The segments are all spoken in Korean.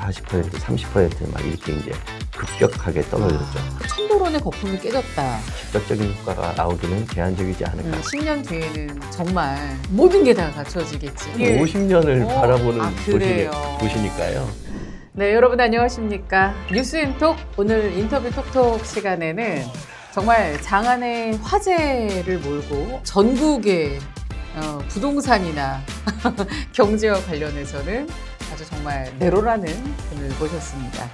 40%, 30% 이렇게 이제 급격하게 떨어졌죠. 천도론의 거품이 깨졌다. 직접적인 효과가 나오기는 제한적이지 않을까. 10년 뒤에는 정말 모든 게 다 갖춰지겠지. 50년을 바라보는 그래요. 곳이니까요. 네, 여러분 안녕하십니까. 뉴스앤톡 오늘 인터뷰 톡톡 시간에는 정말 장안의 화제를 몰고 전국의 부동산이나 경제와 관련해서는 아주 정말 내로라는 분을 모셨습니다.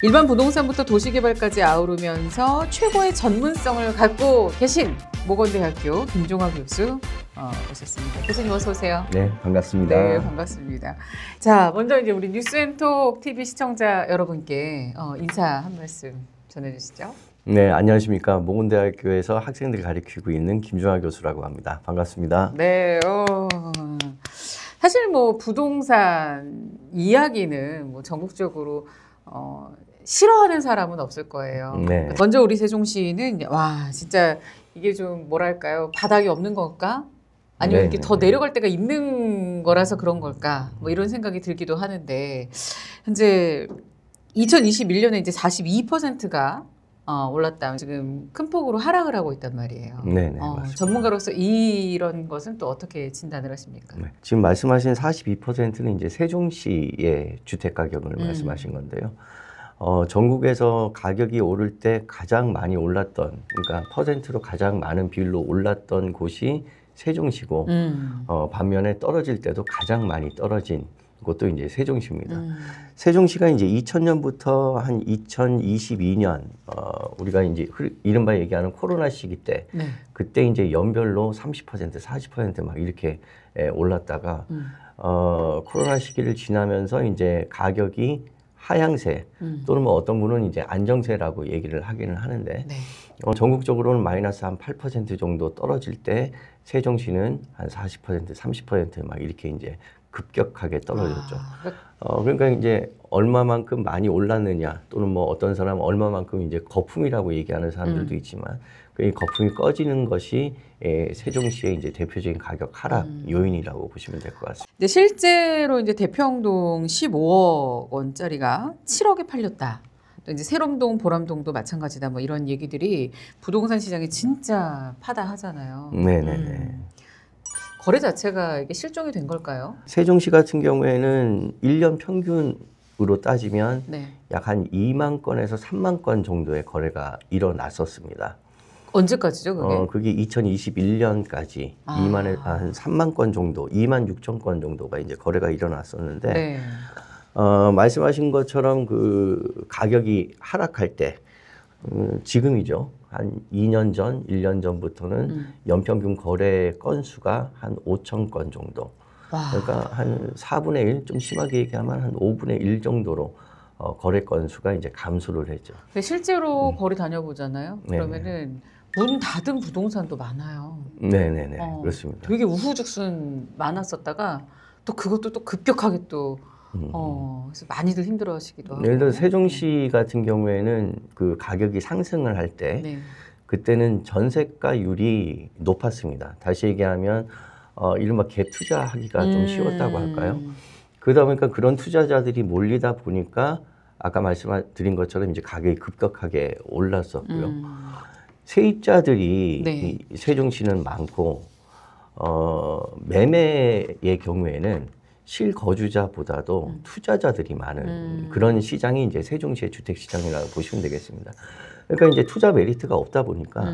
일반 부동산부터 도시개발까지 아우르면서 최고의 전문성을 갖고 계신 모건대학교 김종학 교수 오셨습니다. 교수님 어서 오세요. 네, 반갑습니다. 네, 반갑습니다. 자, 먼저 이제 우리 뉴스앤톡 TV 시청자 여러분께 인사 한 말씀 전해주시죠. 네, 안녕하십니까. 모건대학교에서 학생들 가르치고 있는 김종학 교수라고 합니다. 반갑습니다. 네, 사실 뭐 부동산 이야기는 뭐 전국적으로 싫어하는 사람은 없을 거예요. 네. 먼저 우리 세종시는 와 진짜 이게 좀 뭐랄까요, 바닥이 없는 걸까? 아니면 이렇게 더 내려갈 때가 있는 거라서 그런 걸까? 뭐 이런 생각이 들기도 하는데 현재 2021년에 이제 42%가 올랐다. 지금 큰 폭으로 하락을 하고 있단 말이에요. 네, 맞습니다. 전문가로서 이런 것은 또 어떻게 진단을 하십니까? 네, 지금 말씀하신 42%는 이제 세종시의 주택 가격을 말씀하신 건데요. 전국에서 가격이 오를 때 가장 많이 올랐던, 그러니까 퍼센트로 가장 많은 비율로 올랐던 곳이 세종시고, 반면에 떨어질 때도 가장 많이 떨어진 곳도 이제 세종시입니다. 세종시가 이제 2000년부터 한 2022년, 우리가 이제 이른바 얘기하는 코로나 시기 때, 그때 이제 연별로 30%, 40% 막 이렇게 올랐다가, 코로나 시기를 지나면서 이제 가격이 하향세 또는 뭐 어떤 분은 이제 안정세라고 얘기를 하기는 하는데, 전국적으로는 마이너스 한 8% 정도 떨어질 때 세종시는 한 40%, 30% 막 이렇게 이제 급격하게 떨어졌죠. 그러니까 이제 얼마만큼 많이 올랐느냐, 또는 뭐 어떤 사람은 얼마만큼 이제 거품이라고 얘기하는 사람들도 있지만, 그 거품이 꺼지는 것이 세종시의 이제 대표적인 가격 하락 요인이라고 보시면 될 것 같습니다. 근데 실제로 이제 대평동 15억 원짜리가 7억에 팔렸다. 또 이제 세롬동, 보람동도 마찬가지다. 뭐 이런 얘기들이 부동산 시장이 진짜 파다하잖아요. 네네네. 거래 자체가 이게 실종이 된 걸까요? 세종시 같은 경우에는 1년 평균으로 따지면 약 한 2만 건에서 3만 건 정도의 거래가 일어났었습니다. 언제까지죠, 그게? 그게 2021년까지 한 3만 건 정도, 2만 6천 건 정도가 이제 거래가 일어났었는데, 말씀하신 것처럼 그 가격이 하락할 때, 지금이죠. 한 2년 전, 1년 전부터는 연평균 거래 건수가 한 5천 건 정도. 그러니까 한 4분의 1, 좀 심하게 얘기하면 한 5분의 1 정도로 거래 건수가 이제 감소를 했죠. 실제로 거리 다녀보잖아요. 그러면은 문 닫은 부동산도 많아요. 네네네. 그렇습니다. 되게 우후죽순 많았었다가 또 그것도 또 급격하게 또 그래서 많이들 힘들어하시기도 하고. 예를 들어 세종시 같은 경우에는 그 가격이 상승을 할 때 그때는 전세가율이 높았습니다. 다시 얘기하면 이른바 갭투자하기가 좀 쉬웠다고 할까요? 그러다 보니까 그런 투자자들이 몰리다 보니까 아까 말씀드린 것처럼 이제 가격이 급격하게 올랐었고요. 세입자들이 세종시는 많고 매매의 경우에는 실거주자보다도 투자자들이 많은 그런 시장이 이제 세종시의 주택시장이라고 보시면 되겠습니다. 그러니까 이제 투자 메리트가 없다 보니까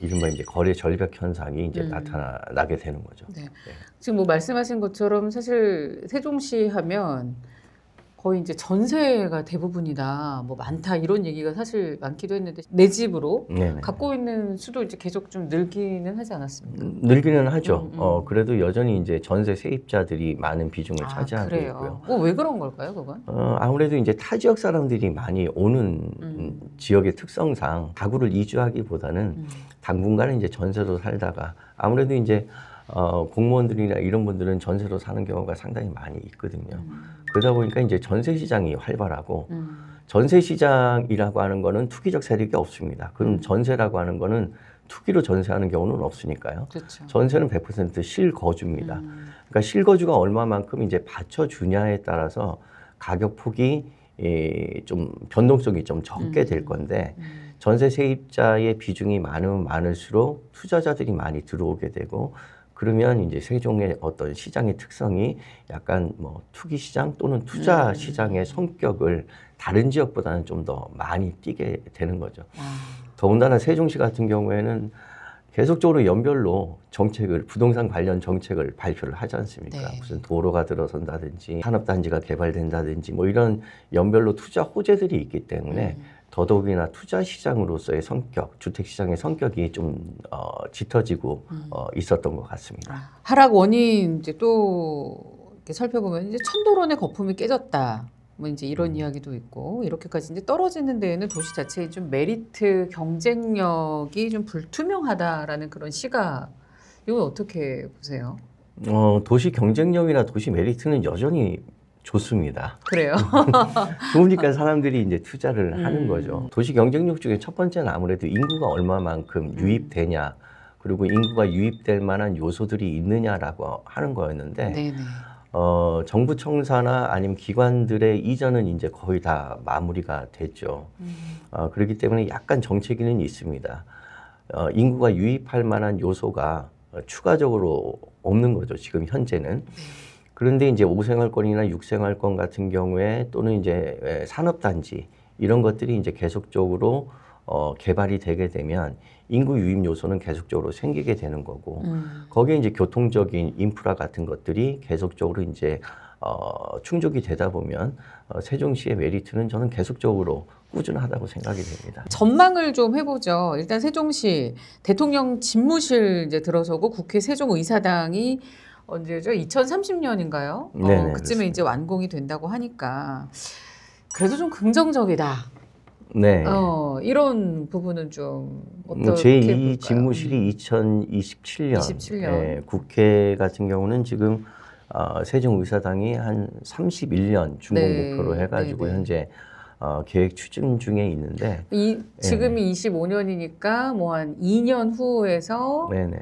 이른바 이제 거래 절벽 현상이 이제 나타나게 되는 거죠. 지금 뭐 말씀하신 것처럼 사실 세종시 하면 거의 이제 전세가 대부분이다, 뭐 많다 이런 얘기가 사실 많기도 했는데 내 집으로 갖고 있는 수도 이제 계속 좀 늘기는 하지 않았습니까? 늘기는 하죠. 그래도 여전히 이제 전세 세입자들이 많은 비중을 차지하고 있고요. 왜 그런 걸까요, 그건? 아무래도 이제 타 지역 사람들이 많이 오는 지역의 특성상 가구를 이주하기보다는 당분간은 이제 전세로 살다가 아무래도 이제 공무원들이나 이런 분들은 전세로 사는 경우가 상당히 많이 있거든요. 그러다 보니까 이제 전세 시장이 활발하고 전세 시장이라고 하는 거는 투기적 세력이 없습니다. 그럼 전세라고 하는 거는 투기로 전세하는 경우는 없으니까요. 그렇죠. 전세는 100% 실거주입니다. 그러니까 실거주가 얼마만큼 이제 받쳐주냐에 따라서 가격 폭이 좀 변동성이 좀 적게 될 건데 전세 세입자의 비중이 많으면 많을수록 투자자들이 많이 들어오게 되고 그러면 이제 세종의 어떤 시장의 특성이 약간 뭐 투기 시장 또는 투자 시장의 성격을 다른 지역보다는 좀 더 많이 띠게 되는 거죠. 더군다나 세종시 같은 경우에는 계속적으로 연별로 정책을 부동산 관련 정책을 발표를 하지 않습니까? 네. 무슨 도로가 들어선다든지 산업단지가 개발된다든지 뭐 이런 연별로 투자 호재들이 있기 때문에 더더욱이나 투자 시장으로서의 성격, 주택 시장의 성격이 좀 짙어지고 있었던 것 같습니다. 하락 원인 이제 또 이렇게 살펴보면 이제 천도론의 거품이 깨졌다. 뭐 이제 이런 이야기도 있고 이렇게까지 이제 떨어지는 데에는 도시 자체의 좀 메리트 경쟁력이 좀 불투명하다라는 그런 시각. 이건 어떻게 보세요? 도시 경쟁력이나 도시 메리트는 여전히 좋습니다. 그래요? 좋으니까 사람들이 이제 투자를 하는 거죠. 도시 경쟁력 중에 첫 번째는 아무래도 인구가 얼마만큼 유입되냐, 그리고 인구가 유입될 만한 요소들이 있느냐라고 하는 거였는데, 네네. 정부 청사나 아니면 기관들의 이전은 이제 거의 다 마무리가 됐죠. 그렇기 때문에 약간 정체기는 있습니다. 인구가 유입할 만한 요소가 추가적으로 없는 거죠. 지금 현재는. 그런데 이제 5생활권이나 6생활권 같은 경우에 또는 이제 산업단지 이런 것들이 이제 계속적으로 개발이 되게 되면 인구 유입 요소는 계속적으로 생기게 되는 거고 거기에 이제 교통적인 인프라 같은 것들이 계속적으로 이제 충족이 되다 보면 세종시의 메리트는 저는 계속적으로 꾸준하다고 생각이 됩니다. 전망을 좀 해보죠. 일단 세종시 대통령 집무실 이제 들어서고 국회 세종의사당이 언제죠? 2030년인가요? 네네, 그쯤에 그렇습니다. 이제 완공이 된다고 하니까 그래도 좀 긍정적이다. 네. 이런 부분은 좀 어떻게 뭐 제2 볼까요? 집무실이 2027년, 27년. 예, 국회 같은 경우는 지금 세종의사당이 한 31년 준공 네, 목표로 해가지고 네, 네. 현재 계획 추진 중에 있는데 지금이 25년이니까 뭐 한 2년 후에서 네네.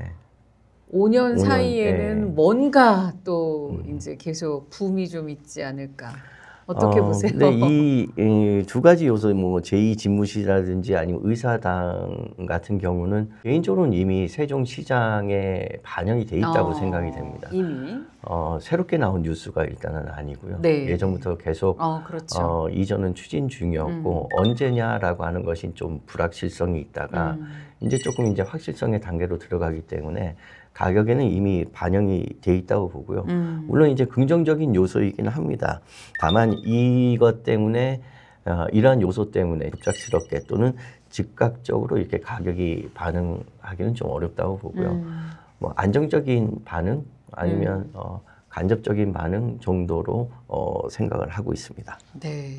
5년 5년, 사이에는 네. 뭔가 또 이제 계속 붐이 좀 있지 않을까. 어떻게 보세요? 근데 이 두 가지 요소, 뭐 제2 집무실이라든지 아니면 의사당 같은 경우는 개인적으로는 이미 세종시장에 반영이 돼 있다고 생각이 됩니다. 이미. 새롭게 나온 뉴스가 일단은 아니고요. 네. 예전부터 계속 그렇죠. 이전은 추진 중이었고 언제냐라고 하는 것이 좀 불확실성이 있다가 이제 조금 이제 확실성의 단계로 들어가기 때문에 가격에는 이미 반영이 돼 있다고 보고요. 물론 이제 긍정적인 요소이긴 합니다. 다만 이것 때문에 이러한 요소 때문에 급작스럽게 또는 즉각적으로 이렇게 가격이 반응하기는 좀 어렵다고 보고요. 뭐 안정적인 반응 아니면 간접적인 반응 정도로 생각을 하고 있습니다. 네.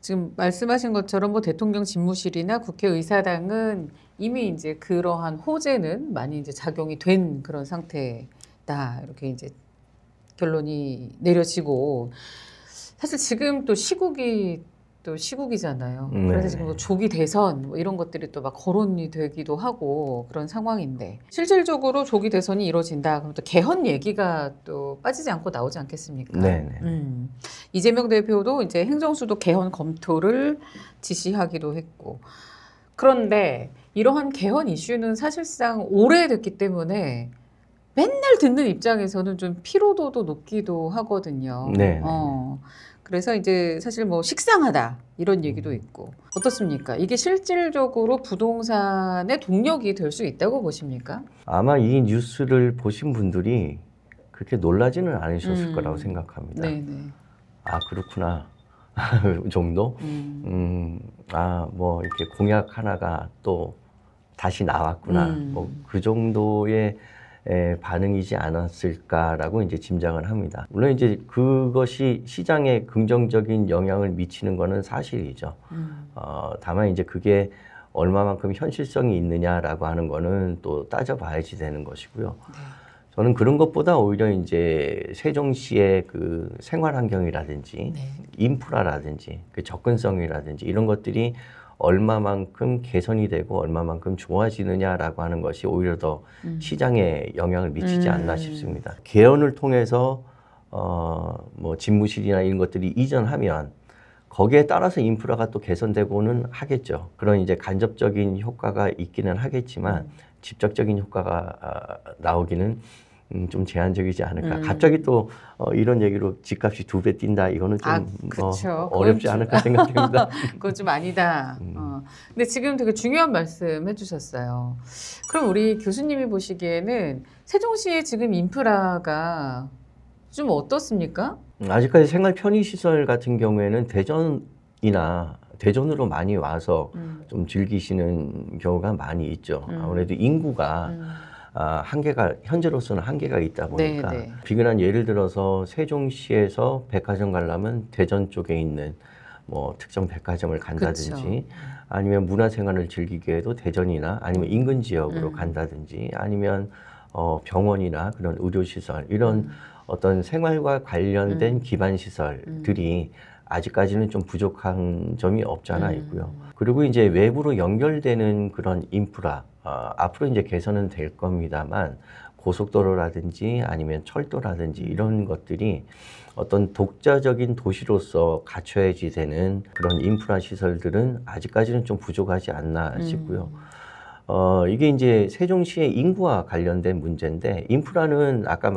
지금 말씀하신 것처럼 뭐 대통령 집무실이나 국회의사당은 이미 이제 그러한 호재는 많이 이제 작용이 된 그런 상태다. 이렇게 이제 결론이 내려지고 사실 지금 또 시국이잖아요. 그래서 지금 뭐 조기 대선 뭐 이런 것들이 또 막 거론이 되기도 하고 그런 상황인데 실질적으로 조기 대선이 이루어진다. 그럼 또 개헌 얘기가 또 빠지지 않고 나오지 않겠습니까? 네네. 이재명 대표도 이제 행정수도 개헌 검토를 지시하기도 했고 그런데 이러한 개헌 이슈는 사실상 오래됐기 때문에 맨날 듣는 입장에서는 좀 피로도도 높기도 하거든요. 네. 그래서 이제 사실 뭐 식상하다 이런 얘기도 있고 어떻습니까? 이게 실질적으로 부동산의 동력이 될 수 있다고 보십니까? 아마 이 뉴스를 보신 분들이 그렇게 놀라지는 않으셨을 거라고 생각합니다. 네네. 아, 그렇구나. 정도? 뭐 이렇게 공약 하나가 또 다시 나왔구나. 뭐 그 정도의 반응이지 않았을까라고 이제 짐작을 합니다. 물론 이제 그것이 시장에 긍정적인 영향을 미치는 거는 사실이죠. 다만 이제 그게 얼마만큼 현실성이 있느냐라고 하는 거는 또 따져봐야지 되는 것이고요. 네. 저는 그런 것보다 오히려 이제 세종시의 그 생활 환경이라든지 네. 인프라라든지 그 접근성이라든지 이런 것들이 얼마만큼 개선이 되고 얼마만큼 좋아지느냐라고 하는 것이 오히려 더 시장에 영향을 미치지 않나 싶습니다. 개헌을 통해서 뭐 집무실이나 이런 것들이 이전하면 거기에 따라서 인프라가 또 개선되고는 하겠죠. 그런 이제 간접적인 효과가 있기는 하겠지만 직접적인 효과가 나오기는 좀 제한적이지 않을까. 갑자기 또 이런 얘기로 집값이 2배 뛴다. 이거는 좀 그쵸. 어렵지 않을까 생각됩니다. 그건 좀 아니다. 근데 지금 되게 중요한 말씀 해주셨어요. 그럼 우리 교수님이 보시기에는 세종시의 지금 인프라가 좀 어떻습니까? 아직까지 생활 편의시설 같은 경우에는 대전으로 많이 와서 좀 즐기시는 경우가 많이 있죠. 아무래도 인구가 현재로서는 한계가 있다 보니까 네, 네. 비근한 예를 들어서 세종시에서 백화점 가려면 대전 쪽에 있는 뭐 특정 백화점을 간다든지 그쵸. 아니면 문화생활을 즐기기에도 대전이나 아니면 인근 지역으로 간다든지 아니면 병원이나 그런 의료시설 이런 어떤 생활과 관련된 기반 시설들이 아직까지는 좀 부족한 점이 없지 않아 있고요. 그리고 이제 외부로 연결되는 그런 인프라 앞으로 이제 개선은 될 겁니다만 고속도로라든지 아니면 철도라든지 이런 것들이 어떤 독자적인 도시로서 갖춰야지 되는 그런 인프라 시설들은 아직까지는 좀 부족하지 않나 싶고요. 이게 이제 세종시의 인구와 관련된 문제인데 인프라는 아까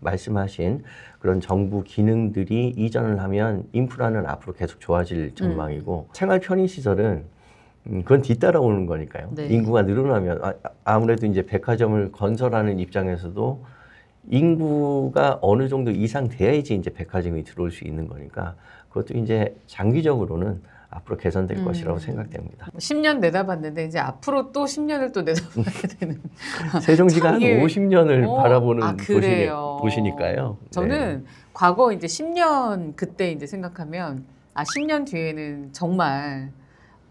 말씀하신 그런 정부 기능들이 이전을 하면 인프라는 앞으로 계속 좋아질 전망이고 생활 편의시설은 그건 뒤따라오는 거니까요. 네. 인구가 늘어나면 아무래도 이제 백화점을 건설하는 입장에서도 인구가 어느 정도 이상 돼야지 이제 백화점이 들어올 수 있는 거니까 그것도 이제 장기적으로는 앞으로 개선될 것이라고 생각됩니다. 10년 내다봤는데 이제 앞으로 또 10년을 또 내다봐야 되는. 세종시가 한 이게- 50년을 바라보는 그래요. 도시니까요. 저는 과거 이제 10년 그때 이제 생각하면 10년 뒤에는 정말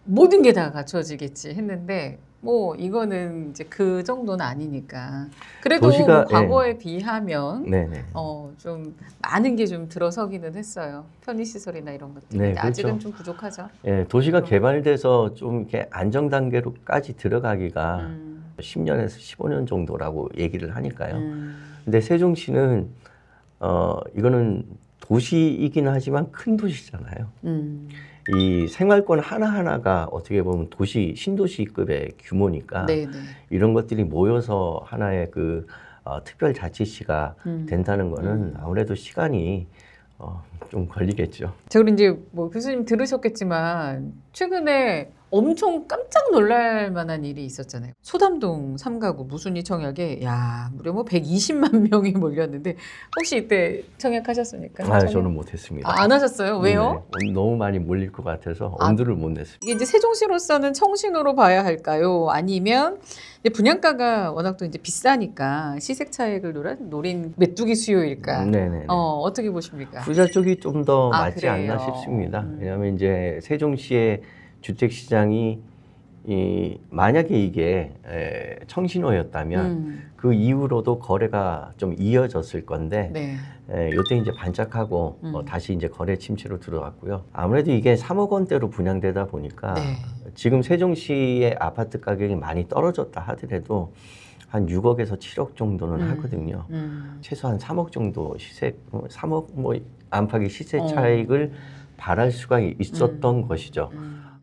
모든 게 다 갖춰지겠지 했는데 뭐 이거는 이제 그 정도는 아니니까 그래도 도시가- 뭐 과거에 비하면 네네. 좀 많은 게 좀 들어서기는 했어요. 편의시설이나 이런 것들이. 네, 근데 아직은 그렇죠. 좀 부족하죠. 예, 도시가 개발돼서 좀 이렇게 안정 단계로까지 들어가기가 10년에서 15년 정도라고 얘기를 하니까요. 근데 세종시는 이거는 도시이긴 하지만 큰 도시잖아요. 이 생활권 하나하나가 어떻게 보면 신도시급의 규모니까 네네. 이런 것들이 모여서 하나의 그 특별자치시가 된다는 거는 아무래도 시간이 좀 걸리겠죠. 제가 이제 뭐 교수님 들으셨겠지만 최근에 엄청 깜짝 놀랄 만한 일이 있었잖아요. 소담동 3가구 무순위 청약에 무려 뭐 120만 명이 몰렸는데 혹시 이때 청약하셨습니까? 저는 못했습니다. 안 하셨어요? 왜요? 네, 너무 많이 몰릴 것 같아서 엄두를 못 냈습니다. 이게 이제 세종시로서는 청신호로 봐야 할까요? 아니면 이제 분양가가 워낙 또 이제 비싸니까 시세 차익을 노린 메뚜기 수요일까? 네네. 어떻게 보십니까? 부자 쪽이 좀 더 맞지 그래요? 않나 싶습니다. 왜냐하면 이제 세종시의 주택 시장이 만약에 이게 청신호였다면 그 이후로도 거래가 좀 이어졌을 건데 네. 요때 이제 반짝하고 다시 이제 거래 침체로 들어갔고요. 아무래도 이게 3억 원대로 분양되다 보니까 네. 지금 세종시의 아파트 가격이 많이 떨어졌다 하더라도 한 6억에서 7억 정도는 하거든요. 최소한 3억 정도 3억 뭐 안팎의 시세 차익을 바랄 수가 있었던 것이죠.